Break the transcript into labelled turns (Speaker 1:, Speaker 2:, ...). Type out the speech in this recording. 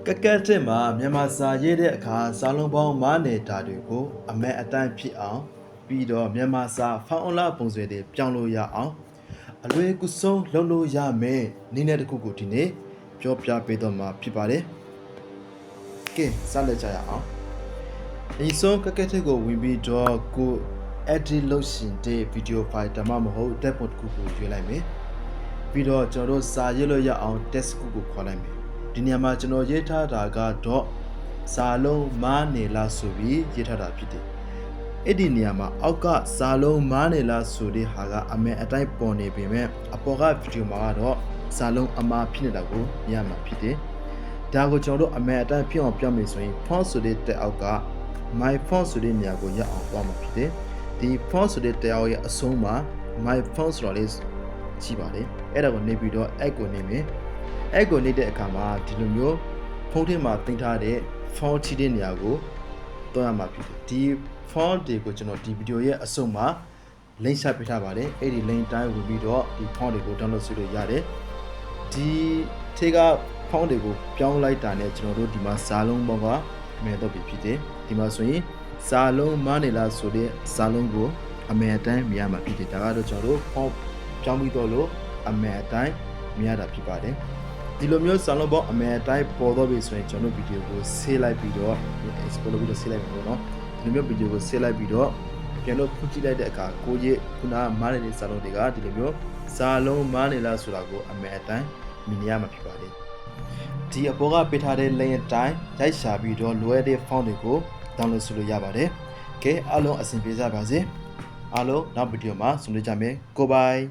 Speaker 1: ကက်ကက်တစ်မှာမြန်မာစာရေးတဲ့အခါစာလုံးပေါင်းမားနေတာတွေကိုအမဲအတိုင်းဖြစ်အောင်ပြီးတော့မြန်မာစာဖောင်းအလားပုံစံတွေပြောင်းလို့ရအောင်အလွယ်ကူဆုံးလုပ်လို့ရမယ်နည်းနဲ့တစ်ခုကိုဒီနေ့ပြောပြပေးတော့မှာဖြစ်ပါတယ်။ကဲစလက်ကြရအောင်။ဒီဆုံးကက်ကက်တစ်ကိုဝင်ပြီးတော့ကို edit လုပ်ရှင်တဲ့ video file တမမဟုတ် tab တစ်ခုကိုရွေးလိုက်မယ်။ပြီးတော့ကျွန်တော်တို့စာရေးလို့ရအောင် text ကိုခေါ်လိုက်မယ်။ဒီနေရာမှာကျွန်တော်ရေးထားတာကတော့စာလုံးမားနေလားဆိုပြီးရေးထားတာဖြစ်တယ်။အဲ့ဒီနေရာမှာအောက်ကစာလုံးမားနေလားဆိုတဲ့ဟာကအမဲအတိုင်းပေါ်နေပေမဲ့အပေါ်ကဗီဒီယိုမှာကတော့စာလုံးအမားဖြစ်နေတာကိုမြင်ရမှာဖြစ်တယ်။ဒါကိုကျွန်တော်တို့အမဲအတိုင်းဖြစ်အောင်ပြောမယ်ဆိုရင် font ဆိုတဲ့တက်အောက်က my font ဆိုတဲ့နေရာကိုရအောင်သွားမှာဖြစ်တယ်။ဒီ font ဆိုတဲ့တက်အောက်ရဲ့အဆုံးမှာ my font ဆိုတာလေးရှိပါတယ်။အဲ့ဒါကိုနေပြီးတော့ add ကိုနေမယ်။အဲ့ကိုနေတဲ့အခါမှာဒီလိုမျိုးဖုန်းထဲမှာတင်ထားတဲ့ font ချီတဲ့နေရာကိုတွန်းရမှာဖြစ်တယ်ဒီ font တွေကိုကျွန်တော်ဒီဗီဒီယိုရဲ့အဆုံးမှာ link ဆက်ပေးထားပါတယ်အဲ့ဒီ link တိုင်းဝင်ပြီးတော့ဒီ font တွေကို download လုပ်လို့ရတယ်ဒီထဲက font တွေကိုပြောင်းလိုက်တာနဲ့ကျွန်တော်တို့ဒီမှာစာလုံးပေါင်းကမဲတော့ပြီဖြစ်တယ်ဒီမှာဆိုရင်စာလုံးမားနေလားဆိုတဲ့စာလုံးကိုအမဲအတိုင်းမြင်ရမှာဖြစ်တယ်ဒါကတော့ကျွန်တော်တို့ font ပြောင်းပြီးတော့လို့အမဲအတိုင်းမြင်ရတာဖြစ်ပါတယ်ဒီလိုမျိုးစာလုံးပေါင်းအမဲအတိုင်းပေါ်တော့ပြီဆိုရင်ကျွန်တော်ဗီဒီယိုကိုဆေးလိုက်ပြီးတော့ export လုပ်ပြီးတော့ဆေးလိုက်ပြီပေါ့နော်ဒီလိုမျိုးဗီဒီယိုကိုဆေးလိုက်ပြီးတော့ပြန်လို့ဖွင့်ကြည့်လိုက်တဲ့အခါကိုကြီးခုနမားနေတဲ့စာလုံးတွေကဒီလိုမျိုးစာလုံးမားနေလားဆိုတာကိုအမဲအတိုင်းမြင်ရမှာဖြစ်ပါတယ်ဒီအပေါ်ကပေးထားတဲ့ link အတိုင်းရိုက်ရှာပြီးတော့လိုအပ်တဲ့ font တွေကို download လုပ်လို့ရပါတယ်ကဲအားလုံးအဆင်ပြေကြပါစေအားလုံးနောက်ဗီဒီယိုမှာဆုံတွေ့ကြမယ်ကိုဘိုင်